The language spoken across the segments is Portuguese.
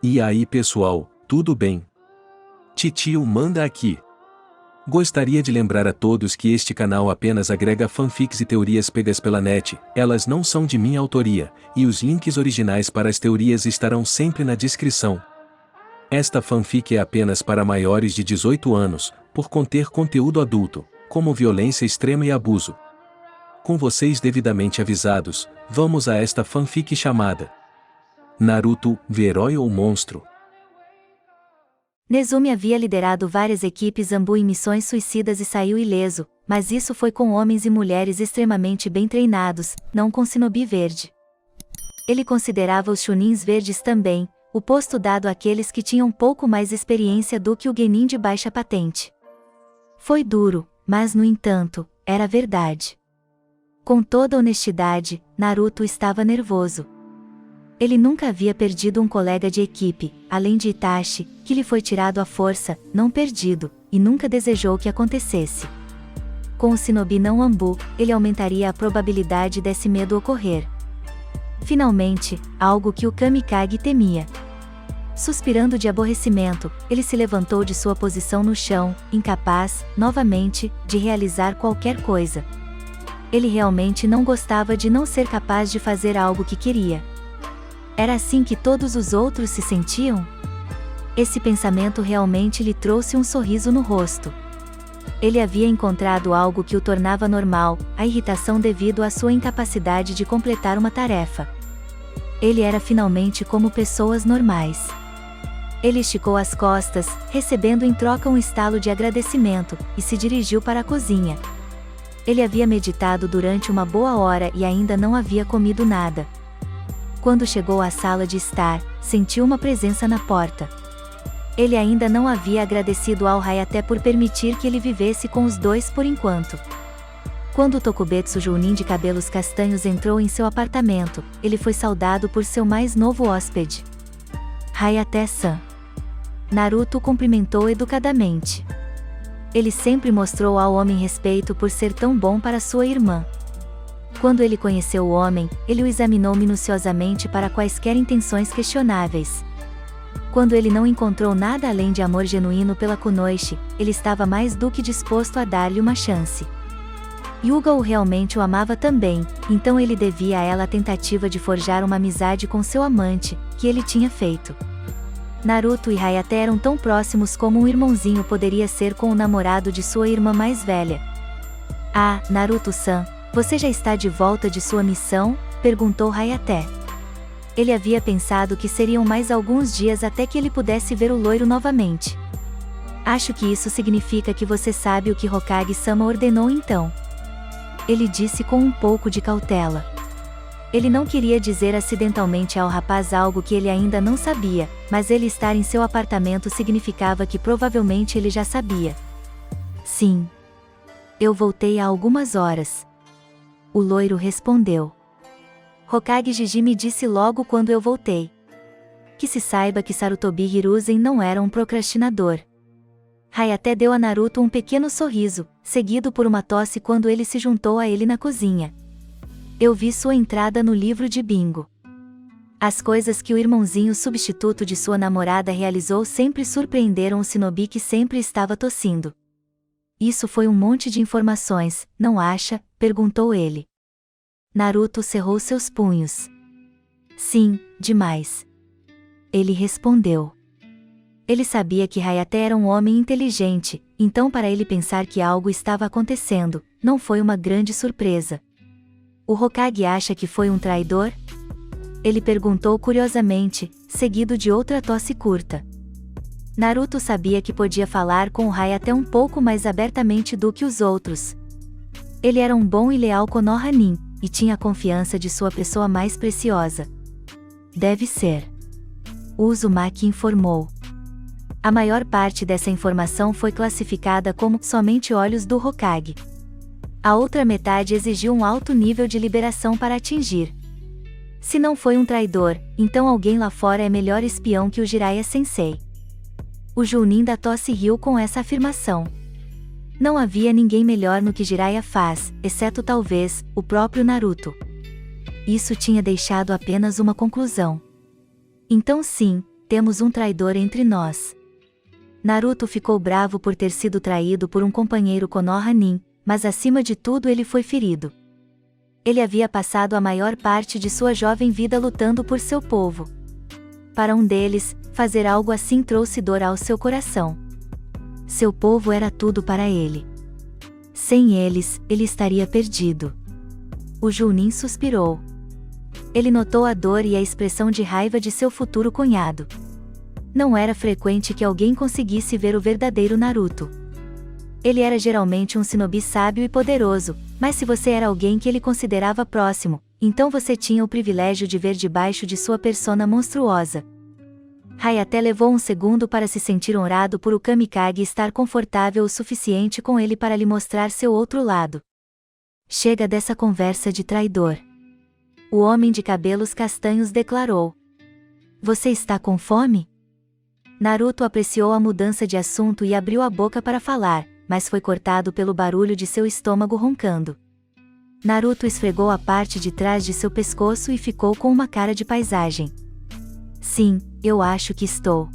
E aí pessoal, tudo bem? Titio manda aqui. Gostaria de lembrar a todos que este canal apenas agrega fanfics e teorias pegas pela net, elas não são de minha autoria, e os links originais para as teorias estarão sempre na descrição. Esta fanfic é apenas para maiores de 18 anos, por conter conteúdo adulto, como violência extrema e abuso. Com vocês devidamente avisados, vamos a esta fanfic chamada Naruto, Herói ou Monstro? Nezumi havia liderado várias equipes Anbu em missões suicidas e saiu ileso, mas isso foi com homens e mulheres extremamente bem treinados, não com Shinobi verde. Ele considerava os Chunins verdes também, o posto dado àqueles que tinham pouco mais experiência do que o Genin de baixa patente. Foi duro, mas no entanto, era verdade. Com toda honestidade, Naruto estava nervoso. Ele nunca havia perdido um colega de equipe, além de Itachi, que lhe foi tirado à força, não perdido, e nunca desejou que acontecesse. Com o Shinobi não Anbu, ele aumentaria a probabilidade desse medo ocorrer. Finalmente, algo que o Kamikage temia. Suspirando de aborrecimento, ele se levantou de sua posição no chão, incapaz, novamente, de realizar qualquer coisa. Ele realmente não gostava de não ser capaz de fazer algo que queria. Era assim que todos os outros se sentiam? Esse pensamento realmente lhe trouxe um sorriso no rosto. Ele havia encontrado algo que o tornava normal, a irritação devido à sua incapacidade de completar uma tarefa. Ele era finalmente como pessoas normais. Ele esticou as costas, recebendo em troca um estalo de agradecimento, e se dirigiu para a cozinha. Ele havia meditado durante uma boa hora e ainda não havia comido nada. Quando chegou à sala de estar, sentiu uma presença na porta. Ele ainda não havia agradecido ao Hayate por permitir que ele vivesse com os dois por enquanto. Quando o Tokubetsu Jounin de cabelos castanhos entrou em seu apartamento, ele foi saudado por seu mais novo hóspede. Hayate-san. Naruto o cumprimentou educadamente. Ele sempre mostrou ao homem respeito por ser tão bom para sua irmã. Quando ele conheceu o homem, ele o examinou minuciosamente para quaisquer intenções questionáveis. Quando ele não encontrou nada além de amor genuíno pela Kunoichi, ele estava mais do que disposto a dar-lhe uma chance. Hyuga realmente o amava também, então ele devia a ela a tentativa de forjar uma amizade com seu amante, que ele tinha feito. Naruto e Hayate eram tão próximos como um irmãozinho poderia ser com o namorado de sua irmã mais velha. Ah, Naruto-san, você já está de volta de sua missão? Perguntou Hayate. Ele havia pensado que seriam mais alguns dias até que ele pudesse ver o loiro novamente. Acho que isso significa que você sabe o que Hokage-sama ordenou então. Ele disse com um pouco de cautela. Ele não queria dizer acidentalmente ao rapaz algo que ele ainda não sabia, mas ele estar em seu apartamento significava que provavelmente ele já sabia. Sim. Eu voltei há algumas horas. O loiro respondeu. Hokage Jiji me disse logo quando eu voltei. Que se saiba que Sarutobi Hiruzen não era um procrastinador. Hayate deu a Naruto um pequeno sorriso, seguido por uma tosse quando ele se juntou a ele na cozinha. Eu vi sua entrada no livro de bingo. As coisas que o irmãozinho substituto de sua namorada realizou sempre surpreenderam o Shinobi que sempre estava tossindo. Isso foi um monte de informações, não acha? Perguntou ele. Naruto cerrou seus punhos. Sim, demais. Ele respondeu. Ele sabia que Hayate era um homem inteligente, então para ele pensar que algo estava acontecendo, não foi uma grande surpresa. O Hokage acha que foi um traidor? Ele perguntou curiosamente, seguido de outra tosse curta. Naruto sabia que podia falar com o Hayate um pouco mais abertamente do que os outros. Ele era um bom e leal Konoha-nin, e tinha a confiança de sua pessoa mais preciosa. Deve ser. Uzumaki informou. A maior parte dessa informação foi classificada como somente olhos do Hokage. A outra metade exigiu um alto nível de liberação para atingir. Se não foi um traidor, então alguém lá fora é melhor espião que o Jiraiya-sensei. O Jounin da tosse riu com essa afirmação. Não havia ninguém melhor no que Jiraiya faz, exceto talvez, o próprio Naruto. Isso tinha deixado apenas uma conclusão. Então sim, temos um traidor entre nós. Naruto ficou bravo por ter sido traído por um companheiro Konoha-nin, mas acima de tudo ele foi ferido. Ele havia passado a maior parte de sua jovem vida lutando por seu povo. Para um deles, fazer algo assim trouxe dor ao seu coração. Seu povo era tudo para ele. Sem eles, ele estaria perdido. O Jounin suspirou. Ele notou a dor e a expressão de raiva de seu futuro cunhado. Não era frequente que alguém conseguisse ver o verdadeiro Naruto. Ele era geralmente um shinobi sábio e poderoso, mas se você era alguém que ele considerava próximo, então você tinha o privilégio de ver debaixo de sua persona monstruosa. Hayate levou um segundo para se sentir honrado por o Kamikage estar confortável o suficiente com ele para lhe mostrar seu outro lado. Chega dessa conversa de traidor. O homem de cabelos castanhos declarou. Você está com fome? Naruto apreciou a mudança de assunto e abriu a boca para falar, mas foi cortado pelo barulho de seu estômago roncando. Naruto esfregou a parte de trás de seu pescoço e ficou com uma cara de paisagem. Sim, eu acho que estou.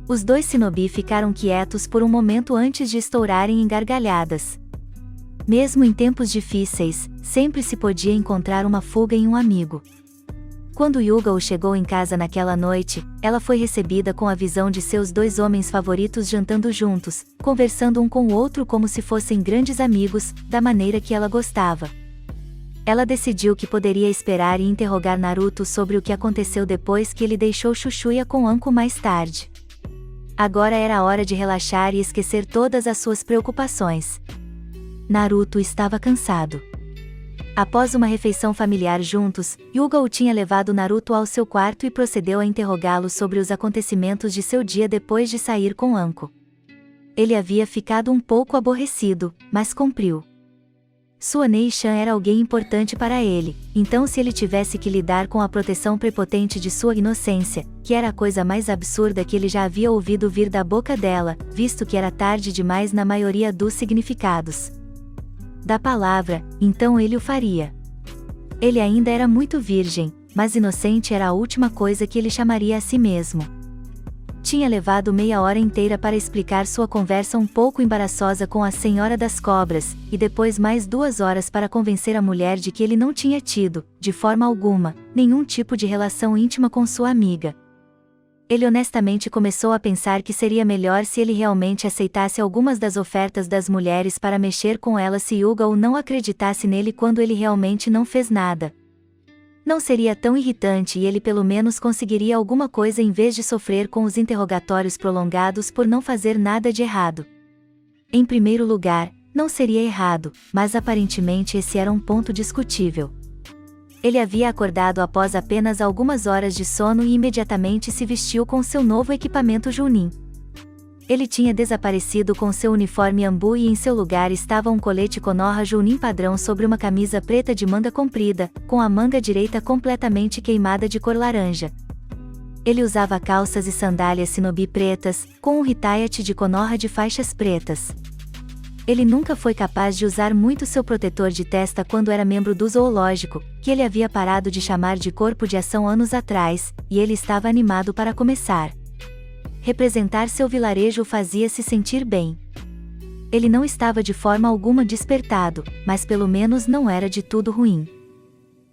Os dois shinobi ficaram quietos por um momento antes de estourarem em gargalhadas. Mesmo em tempos difíceis, sempre se podia encontrar uma fuga em um amigo. Quando Yugao chegou em casa naquela noite, ela foi recebida com a visão de seus dois homens favoritos jantando juntos, conversando um com o outro como se fossem grandes amigos, da maneira que ela gostava. Ela decidiu que poderia esperar e interrogar Naruto sobre o que aconteceu depois que ele deixou Chuchuya com Anko mais tarde. Agora era a hora de relaxar e esquecer todas as suas preocupações. Naruto estava cansado. Após uma refeição familiar juntos, Yugao tinha levado Naruto ao seu quarto e procedeu a interrogá-lo sobre os acontecimentos de seu dia depois de sair com Anko. Ele havia ficado um pouco aborrecido, mas cumpriu. Sua Nei-chan era alguém importante para ele, então se ele tivesse que lidar com a proteção prepotente de sua inocência, que era a coisa mais absurda que ele já havia ouvido vir da boca dela, visto que era tarde demais na maioria dos significados da palavra, então ele o faria. Ele ainda era muito virgem, mas inocente era a última coisa que ele chamaria a si mesmo. Tinha levado meia hora inteira para explicar sua conversa um pouco embaraçosa com a Senhora das Cobras, e depois mais 2 horas para convencer a mulher de que ele não tinha tido, de forma alguma, nenhum tipo de relação íntima com sua amiga. Ele honestamente começou a pensar que seria melhor se ele realmente aceitasse algumas das ofertas das mulheres para mexer com elas se Yugao não acreditasse nele quando ele realmente não fez nada. Não seria tão irritante e ele pelo menos conseguiria alguma coisa em vez de sofrer com os interrogatórios prolongados por não fazer nada de errado. Em primeiro lugar, não seria errado, mas aparentemente esse era um ponto discutível. Ele havia acordado após apenas algumas horas de sono e imediatamente se vestiu com seu novo equipamento Jounin. Ele tinha desaparecido com seu uniforme Ambu e em seu lugar estava um colete Konoha Jounin padrão sobre uma camisa preta de manga comprida, com a manga direita completamente queimada de cor laranja. Ele usava calças e sandálias shinobi pretas, com um hitayate de Konoha de faixas pretas. Ele nunca foi capaz de usar muito seu protetor de testa quando era membro do zoológico, que ele havia parado de chamar de corpo de ação anos atrás, e ele estava animado para começar. Representar seu vilarejo o fazia se sentir bem. Ele não estava de forma alguma despertado, mas pelo menos não era de tudo ruim.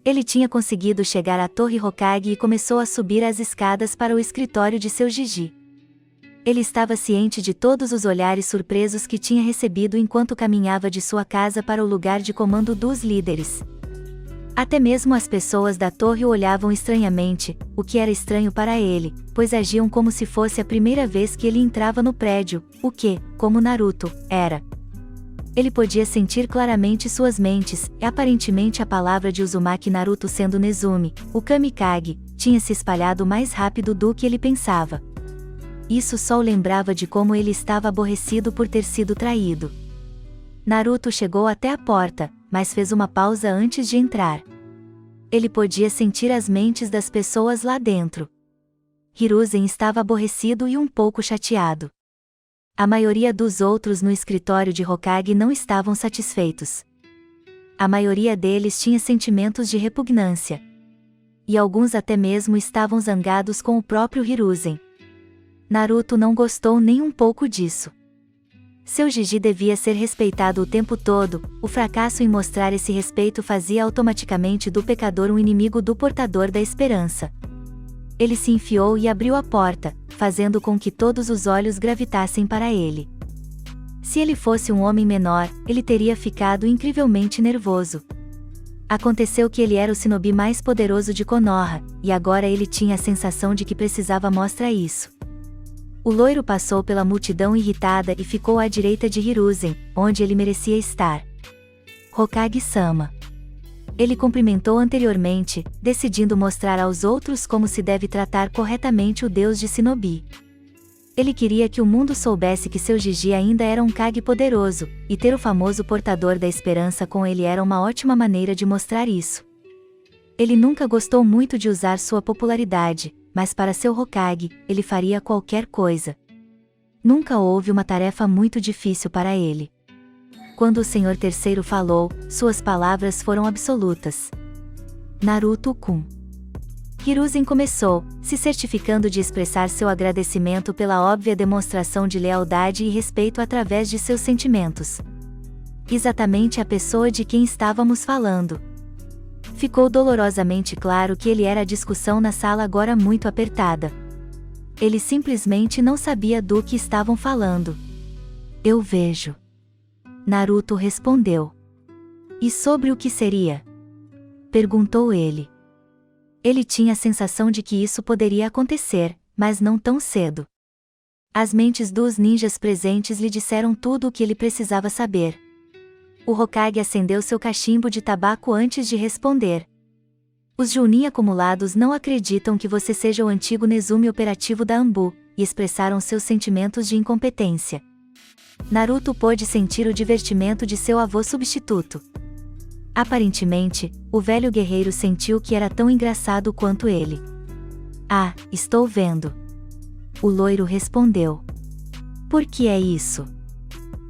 Ele tinha conseguido chegar à Torre Hokage e começou a subir as escadas para o escritório de seu Jiji. Ele estava ciente de todos os olhares surpresos que tinha recebido enquanto caminhava de sua casa para o lugar de comando dos líderes. Até mesmo as pessoas da torre o olhavam estranhamente, o que era estranho para ele, pois agiam como se fosse a primeira vez que ele entrava no prédio, o que, como Naruto, era. Ele podia sentir claramente suas mentes, e aparentemente a palavra de Uzumaki Naruto sendo Nezumi, o Kamikage, tinha se espalhado mais rápido do que ele pensava. Isso só o lembrava de como ele estava aborrecido por ter sido traído. Naruto chegou até a porta, mas fez uma pausa antes de entrar. Ele podia sentir as mentes das pessoas lá dentro. Hiruzen estava aborrecido e um pouco chateado. A maioria dos outros no escritório de Hokage não estavam satisfeitos. A maioria deles tinha sentimentos de repugnância. e alguns até mesmo estavam zangados com o próprio Hiruzen. Naruto não gostou nem um pouco disso. Seu Jiji devia ser respeitado o tempo todo, o fracasso em mostrar esse respeito fazia automaticamente do pecador um inimigo do portador da esperança. Ele se enfiou e abriu a porta, fazendo com que todos os olhos gravitassem para ele. Se ele fosse um homem menor, ele teria ficado incrivelmente nervoso. Aconteceu que ele era o shinobi mais poderoso de Konoha, e agora ele tinha a sensação de que precisava mostrar isso. O loiro passou pela multidão irritada e ficou à direita de Hiruzen, onde ele merecia estar. Hokage-sama. Ele cumprimentou anteriormente, decidindo mostrar aos outros como se deve tratar corretamente o deus de shinobi. Ele queria que o mundo soubesse que seu Jiji ainda era um Kage poderoso, e ter o famoso portador da esperança com ele era uma ótima maneira de mostrar isso. Ele nunca gostou muito de usar sua popularidade, mas para seu Hokage, ele faria qualquer coisa. Nunca houve uma tarefa muito difícil para ele. Quando o Senhor Terceiro falou, suas palavras foram absolutas. Naruto-kun. Hiruzen começou, se certificando de expressar seu agradecimento pela óbvia demonstração de lealdade e respeito através de seus sentimentos. Exatamente a pessoa de quem estávamos falando. Ficou dolorosamente claro que ele era a discussão na sala agora muito apertada. Ele simplesmente não sabia do que estavam falando. Eu vejo. Naruto respondeu. E sobre o que seria? Perguntou ele. Ele tinha a sensação de que isso poderia acontecer, mas não tão cedo. As mentes dos ninjas presentes lhe disseram tudo o que ele precisava saber. O Hokage acendeu seu cachimbo de tabaco antes de responder. Os Jounin acumulados não acreditam que você seja o antigo Nezumi operativo da Anbu, e expressaram seus sentimentos de incompetência. Naruto pôde sentir o divertimento de seu avô substituto. Aparentemente, o velho guerreiro sentiu que era tão engraçado quanto ele. Ah, estou vendo. O loiro respondeu. Por que é isso?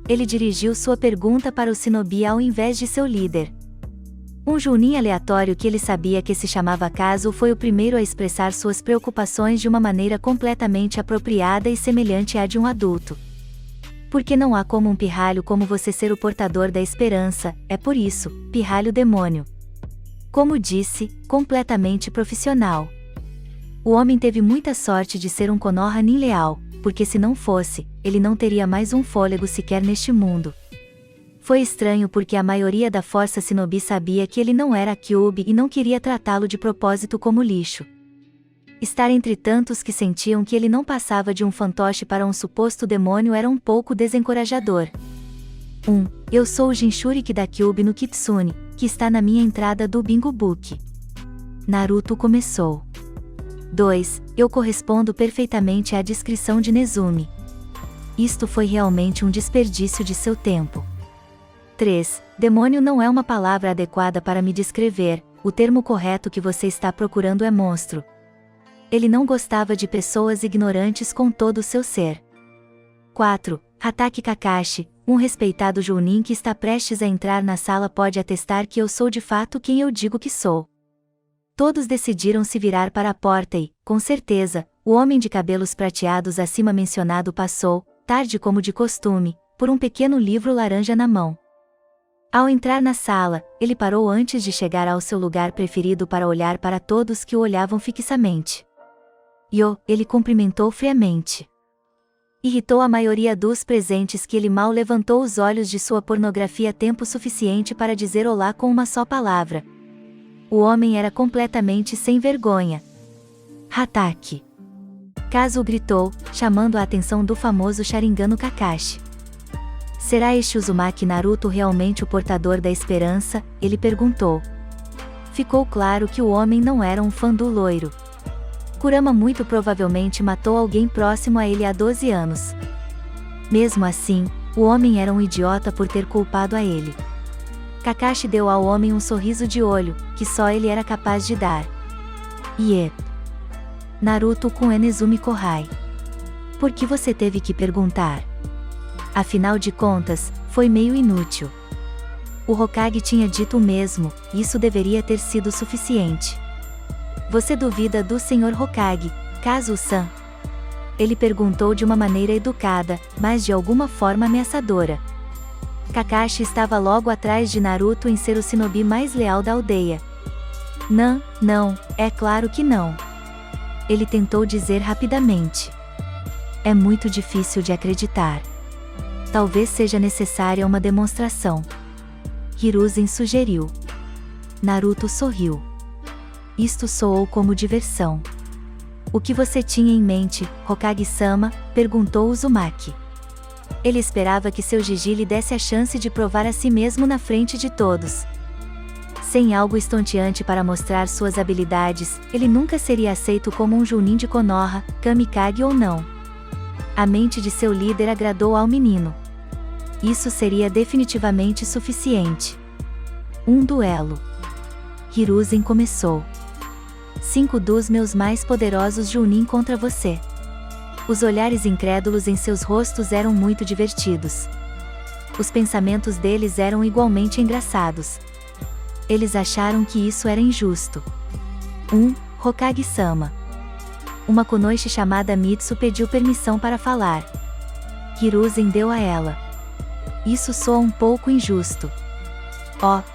Ele dirigiu sua pergunta para o shinobi ao invés de seu líder. Um Jounin aleatório que ele sabia que se chamava Kazu foi o primeiro a expressar suas preocupações de uma maneira completamente apropriada e semelhante à de um adulto. Porque não há como um pirralho como você ser o portador da esperança, é por isso, pirralho demônio. Como disse, completamente profissional. O homem teve muita sorte de ser um Konoha Nin leal, porque se não fosse, ele não teria mais um fôlego sequer neste mundo. Foi estranho porque a maioria da força shinobi sabia que ele não era Kyuubi e não queria tratá-lo de propósito como lixo. Estar entre tantos que sentiam que ele não passava de um fantoche para um suposto demônio era um pouco desencorajador. 1. Eu sou o Jinchuriki da Kyuubi no Kitsune, que está na minha entrada do Bingo Book. Naruto começou. 2. Eu correspondo perfeitamente à descrição de Nezumi. Isto foi realmente um desperdício de seu tempo. 3. Demônio não é uma palavra adequada para me descrever, o termo correto que você está procurando é monstro. Ele não gostava de pessoas ignorantes com todo o seu ser. 4. Hatake Kakashi, um respeitado Jounin que está prestes a entrar na sala pode atestar que eu sou de fato quem eu digo que sou. Todos decidiram se virar para a porta e, com certeza, o homem de cabelos prateados acima mencionado passou, tarde como de costume, por um pequeno livro laranja na mão. Ao entrar na sala, ele parou antes de chegar ao seu lugar preferido para olhar para todos que o olhavam fixamente. Ele cumprimentou friamente. Irritou a maioria dos presentes que ele mal levantou os olhos de sua pornografia tempo suficiente para dizer olá com uma só palavra. O homem era completamente sem vergonha. Hatake. Kazu gritou, chamando a atenção do famoso Sharingan no Kakashi. Será este Uzumaki Naruto realmente o portador da esperança? Ele perguntou. Ficou claro que o homem não era um fã do loiro. Kurama muito provavelmente matou alguém próximo a ele há 12 anos. Mesmo assim, o homem era um idiota por ter culpado a ele. Kakashi deu ao homem um sorriso de olho, que só ele era capaz de dar. Naruto com Nezumi Kohai. Por que você teve que perguntar? Afinal de contas, foi meio inútil. O Hokage tinha dito o mesmo, isso deveria ter sido suficiente. Você duvida do Sr. Hokage, Kazu-san? Ele perguntou de uma maneira educada, mas de alguma forma ameaçadora. Kakashi estava logo atrás de Naruto em ser o shinobi mais leal da aldeia. Não, é claro que não. Ele tentou dizer rapidamente. É muito difícil de acreditar. Talvez seja necessária uma demonstração. Hiruzen sugeriu. Naruto sorriu. Isto soou como diversão. O que você tinha em mente, Hokage-sama? Perguntou Uzumaki. Ele esperava que seu Gigi lhe desse a chance de provar a si mesmo na frente de todos. Sem algo estonteante para mostrar suas habilidades, ele nunca seria aceito como um Chunin de Konoha, Kamikage ou não. A mente de seu líder agradou ao menino. Isso seria definitivamente suficiente. Um duelo. Hiruzen começou. 5 dos meus mais poderosos Chunin contra você. Os olhares incrédulos em seus rostos eram muito divertidos. Os pensamentos deles eram igualmente engraçados. Eles acharam que isso era injusto. Hokage-sama. Uma kunoichi chamada Mitsu pediu permissão para falar. Hiruzen deu a ela. Isso soa um pouco injusto.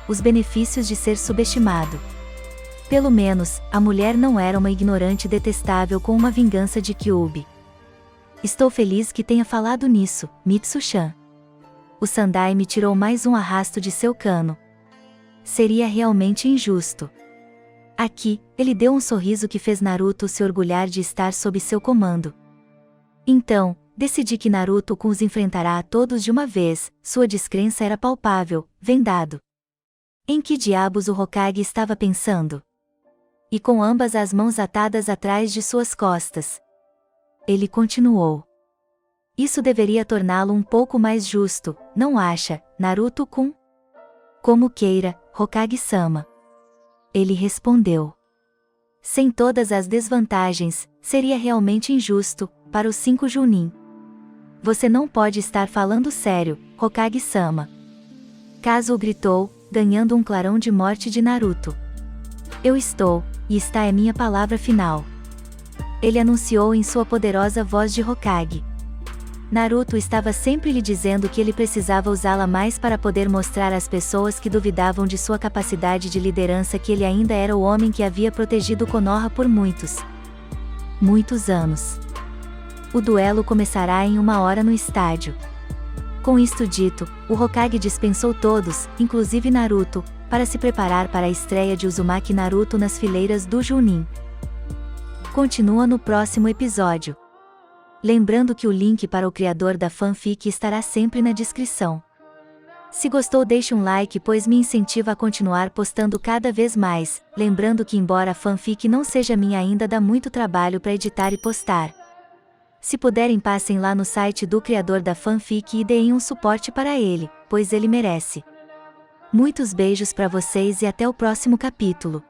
Os benefícios de ser subestimado. Pelo menos, a mulher não era uma ignorante detestável com uma vingança de Kyuubi. Estou feliz que tenha falado nisso, Mitsu-chan. O Sandai me tirou mais um arrasto de seu cano. Seria realmente injusto. Aqui, ele deu um sorriso que fez Naruto se orgulhar de estar sob seu comando. Então, decidi que Naruto os enfrentará a todos de uma vez. Sua descrença era palpável, vendado. Em que diabos o Hokage estava pensando? E com ambas as mãos atadas atrás de suas costas. Ele continuou. Isso deveria torná-lo um pouco mais justo, não acha, Naruto-kun? Como queira, Hokage-sama. Ele respondeu. Sem todas as desvantagens, seria realmente injusto, para os 5 Chunin. Você não pode estar falando sério, Hokage-sama. Kazuo gritou, ganhando um clarão de morte de Naruto. Eu estou, e esta é minha palavra final. Ele anunciou em sua poderosa voz de Hokage. Naruto estava sempre lhe dizendo que ele precisava usá-la mais para poder mostrar às pessoas que duvidavam de sua capacidade de liderança que ele ainda era o homem que havia protegido Konoha por muitos anos. O duelo começará em 1 hora no estádio. Com isto dito, o Hokage dispensou todos, inclusive Naruto, para se preparar para a estreia de Uzumaki Naruto nas fileiras do Chunin. Continua no próximo episódio. Lembrando que o link para o criador da fanfic estará sempre na descrição. Se gostou, deixe um like pois me incentiva a continuar postando cada vez mais, lembrando que embora a fanfic não seja minha ainda dá muito trabalho para editar e postar. Se puderem passem lá no site do criador da fanfic e deem um suporte para ele, pois ele merece. Muitos beijos para vocês e até o próximo capítulo.